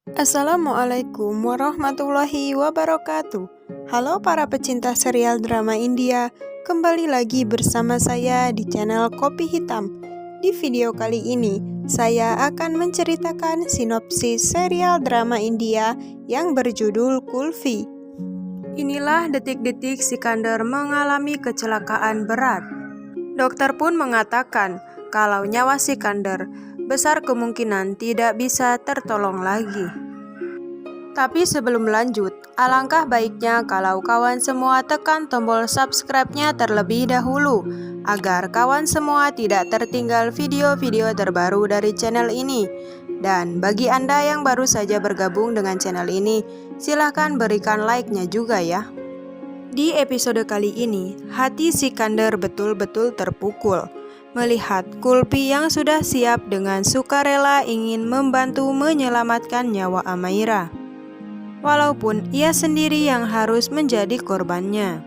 Assalamualaikum warahmatullahi wabarakatuh. Halo para pecinta serial drama India, kembali lagi bersama saya di channel Kopi Hitam. Di video kali ini, saya akan menceritakan sinopsis serial drama India yang berjudul Kulfi. Inilah detik-detik Sikandar mengalami kecelakaan berat. Dokter pun mengatakan kalau nyawa Sikandar besar kemungkinan tidak bisa tertolong lagi. Tapi sebelum lanjut, alangkah baiknya kalau kawan semua tekan tombol subscribe-nya terlebih dahulu, agar kawan semua tidak tertinggal video-video terbaru dari channel ini. Dan bagi Anda yang baru saja bergabung dengan channel ini, silahkan berikan like-nya juga ya. Di episode kali ini, hati Sikandar betul-betul terpukul melihat Kulpi yang sudah siap dengan sukarela ingin membantu menyelamatkan nyawa Amaira, walaupun ia sendiri yang harus menjadi korbannya.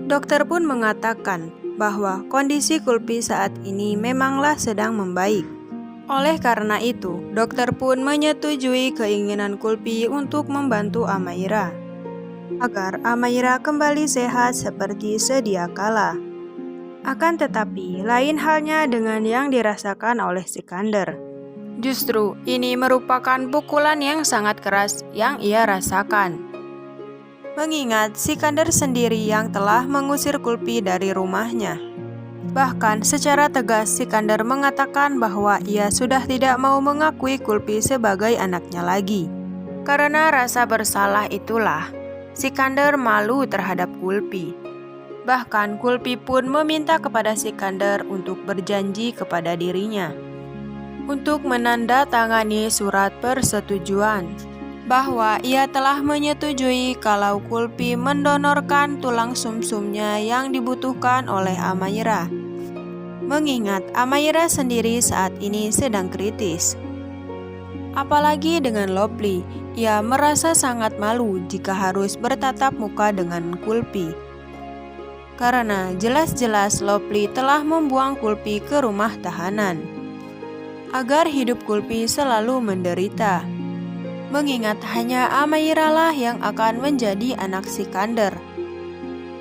Dokter pun mengatakan bahwa kondisi Kulpi saat ini memanglah sedang membaik. Oleh karena itu, dokter pun menyetujui keinginan Kulpi untuk membantu Amaira, agar Amaira kembali sehat seperti sedia kala. Akan tetapi, lain halnya dengan yang dirasakan oleh Sikandar. Justru, ini merupakan pukulan yang sangat keras yang ia rasakan. Mengingat Sikandar sendiri yang telah mengusir Kulpi dari rumahnya. Bahkan secara tegas Sikandar mengatakan bahwa ia sudah tidak mau mengakui Kulpi sebagai anaknya lagi. Karena rasa bersalah itulah, Sikandar malu terhadap Kulpi. Bahkan Kulpi pun meminta kepada Sikandar untuk berjanji kepada dirinya untuk menandatangani surat persetujuan bahwa ia telah menyetujui kalau Kulpi mendonorkan tulang sumsumnya yang dibutuhkan oleh Amaira. Mengingat Amaira sendiri saat ini sedang kritis. Apalagi dengan Lovely, ia merasa sangat malu jika harus bertatap muka dengan Kulpi. Karena jelas-jelas Lovely telah membuang Kulpi ke rumah tahanan agar hidup Kulpi selalu menderita. Mengingat hanya Amaira lah yang akan menjadi anak Sikandar.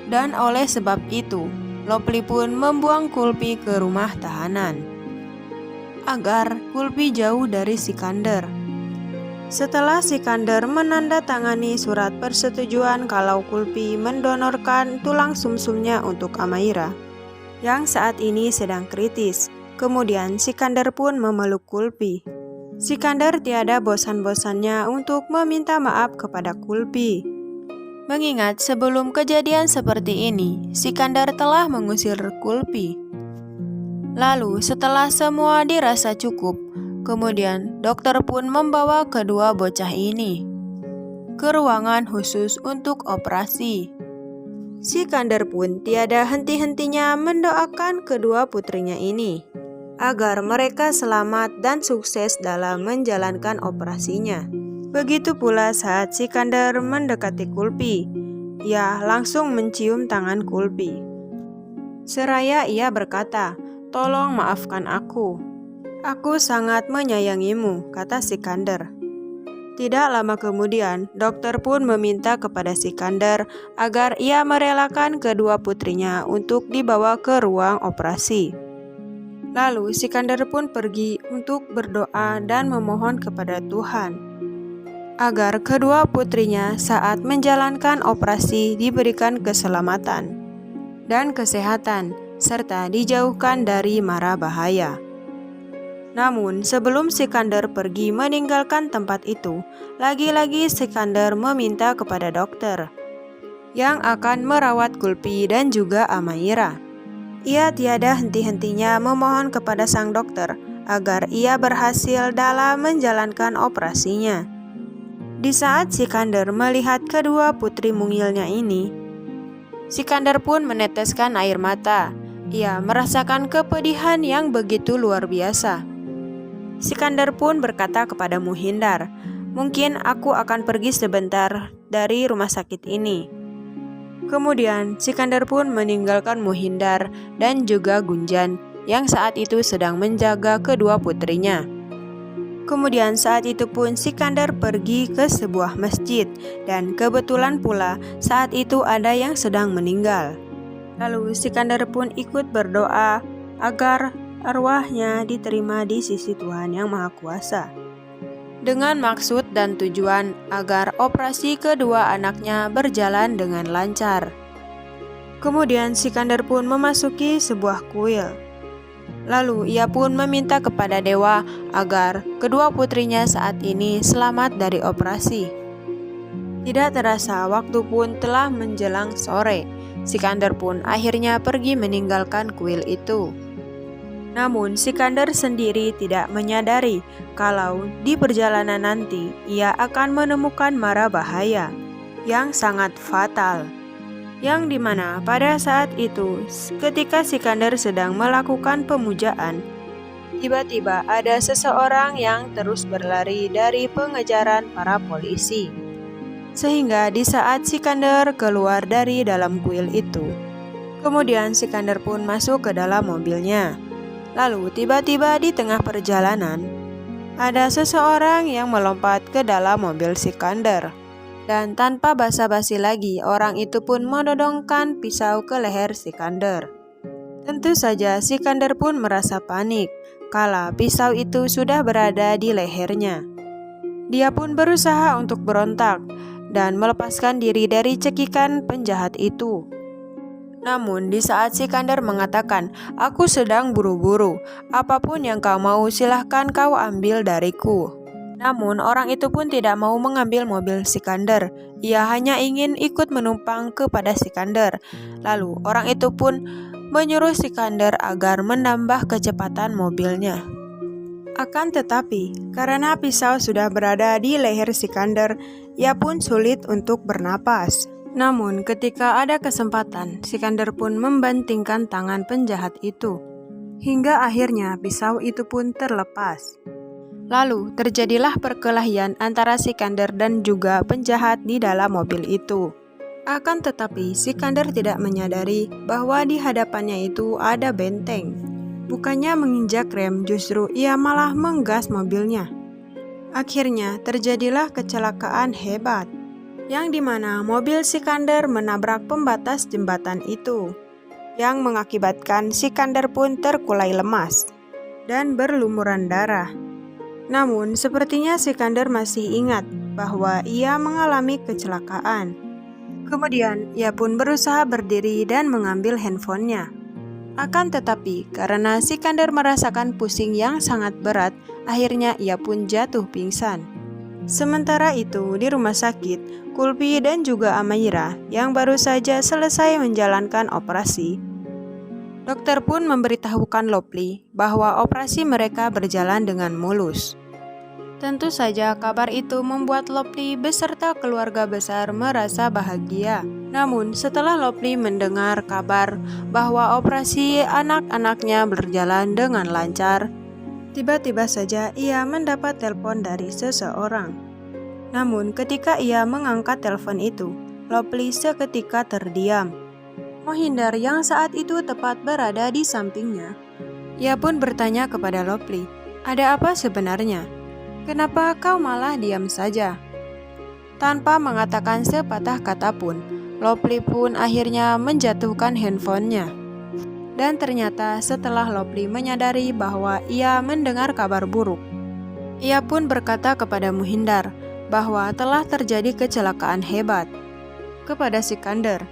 Dan oleh sebab itu, Lovely pun membuang Kulpi ke rumah tahanan agar Kulpi jauh dari Sikandar. Setelah Sikandar menandatangani surat persetujuan kalau Kulpi mendonorkan tulang sumsumnya untuk Amaira, yang saat ini sedang kritis, kemudian Sikandar pun memeluk Kulpi. Sikandar tiada bosan-bosannya untuk meminta maaf kepada Kulpi. Mengingat sebelum kejadian seperti ini, Sikandar telah mengusir Kulpi. Lalu setelah semua dirasa cukup, kemudian dokter pun membawa kedua bocah ini ke ruangan khusus untuk operasi. Sikandar pun tiada henti-hentinya mendoakan kedua putrinya ini agar mereka selamat dan sukses dalam menjalankan operasinya. Begitu pula saat Sikandar mendekati Kulpi, ia langsung mencium tangan Kulpi. Seraya ia berkata, "Tolong maafkan aku. Aku sangat menyayangimu," kata Sikandar. Tidak lama kemudian, dokter pun meminta kepada Sikandar agar ia merelakan kedua putrinya untuk dibawa ke ruang operasi. Lalu Sikandar pun pergi untuk berdoa dan memohon kepada Tuhan agar kedua putrinya saat menjalankan operasi diberikan keselamatan dan kesehatan, serta dijauhkan dari mara bahaya. Namun sebelum Sikandar pergi meninggalkan tempat itu, lagi-lagi Sikandar meminta kepada dokter yang akan merawat Kulpi dan juga Amaira. Ia tiada henti-hentinya memohon kepada sang dokter agar ia berhasil dalam menjalankan operasinya. Di saat Sikandar melihat kedua putri mungilnya ini, Sikandar pun meneteskan air mata. Ia merasakan kepedihan yang begitu luar biasa. Sikandar pun berkata kepada Muhindar, "Mungkin aku akan pergi sebentar dari rumah sakit ini." Kemudian Sikandar pun meninggalkan Muhindar dan juga Gunjan yang saat itu sedang menjaga kedua putrinya. Kemudian saat itu pun Sikandar pergi ke sebuah masjid dan kebetulan pula saat itu ada yang sedang meninggal. Lalu Sikandar pun ikut berdoa agar arwahnya diterima di sisi Tuhan Yang Maha Kuasa. Dengan maksud dan tujuan agar operasi kedua anaknya berjalan dengan lancar. Kemudian Sikandar pun memasuki sebuah kuil. Lalu ia pun meminta kepada dewa agar kedua putrinya saat ini selamat dari operasi. Tidak terasa waktu pun telah menjelang sore. Sikandar pun akhirnya pergi meninggalkan kuil itu. Namun Sikandar sendiri tidak menyadari kalau di perjalanan nanti ia akan menemukan mara bahaya yang sangat fatal. Yang dimana pada saat itu ketika Sikandar sedang melakukan pemujaan, tiba-tiba ada seseorang yang terus berlari dari pengejaran para polisi. Sehingga di saat Sikandar keluar dari dalam kuil itu, kemudian Sikandar pun masuk ke dalam mobilnya. Lalu tiba-tiba di tengah perjalanan, ada seseorang yang melompat ke dalam mobil Sikandar. Dan tanpa basa-basi lagi, orang itu pun menodongkan pisau ke leher Sikandar. Tentu saja Sikandar pun merasa panik kala pisau itu sudah berada di lehernya. Dia pun berusaha untuk berontak dan melepaskan diri dari cekikan penjahat itu. Namun di saat Sikandar mengatakan, "Aku sedang buru-buru, apapun yang kau mau silahkan kau ambil dariku." Namun orang itu pun tidak mau mengambil mobil Sikandar. Ia hanya ingin ikut menumpang kepada Sikandar. Lalu orang itu pun menyuruh Sikandar agar menambah kecepatan mobilnya. Akan tetapi, karena pisau sudah berada di leher Sikandar, ia pun sulit untuk bernapas. Namun ketika ada kesempatan, Sikandar pun membantingkan tangan penjahat itu. Hingga akhirnya pisau itu pun terlepas. Lalu terjadilah perkelahian antara Sikandar dan juga penjahat di dalam mobil itu. Akan tetapi Sikandar tidak menyadari bahwa di hadapannya itu ada benteng. Bukannya menginjak rem, justru ia malah menggas mobilnya. Akhirnya terjadilah kecelakaan hebat, yang dimana mobil Sikandar menabrak pembatas jembatan itu, yang mengakibatkan Sikandar pun terkulai lemas dan berlumuran darah. Namun sepertinya Sikandar masih ingat bahwa ia mengalami kecelakaan. Kemudian ia pun berusaha berdiri dan mengambil handphonenya. Akan tetapi karena Sikandar merasakan pusing yang sangat berat, akhirnya ia pun jatuh pingsan. Sementara itu di rumah sakit, Kulpi dan juga Amaira yang baru saja selesai menjalankan operasi, dokter pun memberitahukan Lopli bahwa operasi mereka berjalan dengan mulus. Tentu saja kabar itu membuat Lopli beserta keluarga besar merasa bahagia. Namun setelah Lopli mendengar kabar bahwa operasi anak-anaknya berjalan dengan lancar, tiba-tiba saja ia mendapat telepon dari seseorang. Namun ketika ia mengangkat telepon itu, Lopli seketika terdiam. Mohindar yang saat itu tepat berada di sampingnya. Ia pun bertanya kepada Lopli, "Ada apa sebenarnya? Kenapa kau malah diam saja?" Tanpa mengatakan sepatah kata pun, Lopli pun akhirnya menjatuhkan handphonenya. Dan ternyata setelah Lopli menyadari bahwa ia mendengar kabar buruk, ia pun berkata kepada Mohindar bahwa telah terjadi kecelakaan hebat kepada Sikandar.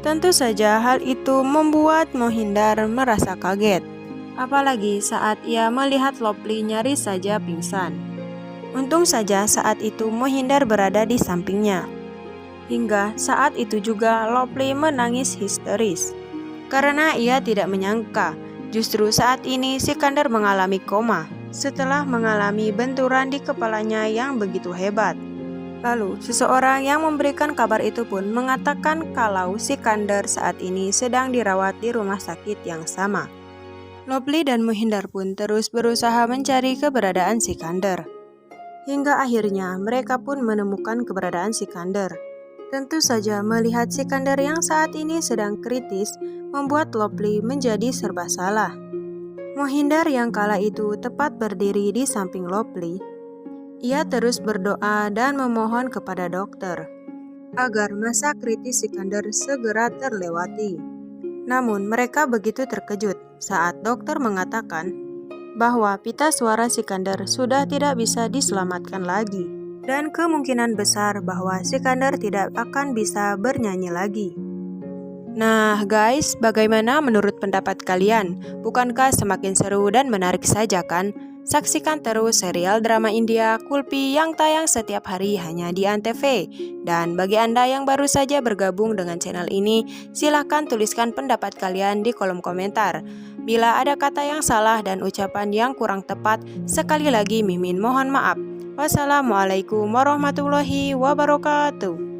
Tentu saja hal itu membuat Mohindar merasa kaget, apalagi saat ia melihat Lopli nyaris saja pingsan. Untung saja saat itu Mohindar berada di sampingnya. Hingga saat itu juga Lopli menangis histeris, karena ia tidak menyangka justru saat ini Sikandar mengalami koma setelah mengalami benturan di kepalanya yang begitu hebat. Lalu seseorang yang memberikan kabar itu pun mengatakan kalau Sikandar saat ini sedang dirawat di rumah sakit yang sama. Lopli dan Mohindar pun terus berusaha mencari keberadaan Sikandar. Hingga akhirnya mereka pun menemukan keberadaan Sikandar. Tentu saja melihat Sikandar yang saat ini sedang kritis membuat Lopli menjadi serba salah. Mohindar yang kala itu tepat berdiri di samping Lopli Ia terus berdoa dan memohon kepada dokter agar masa kritis Sikandar segera terlewati. Namun mereka begitu terkejut saat dokter mengatakan bahwa pita suara Sikandar sudah tidak bisa diselamatkan lagi dan kemungkinan besar bahwa Sikandar tidak akan bisa bernyanyi lagi. Nah guys, bagaimana menurut pendapat kalian? Bukankah semakin seru dan menarik saja kan? Saksikan terus serial drama India Kulpi yang tayang setiap hari hanya di Antv. Dan bagi Anda yang baru saja bergabung dengan channel ini, silahkan tuliskan pendapat kalian di kolom komentar. Bila ada kata yang salah dan ucapan yang kurang tepat, sekali lagi Mimin mohon maaf. Wassalamualaikum warahmatullahi wabarakatuh.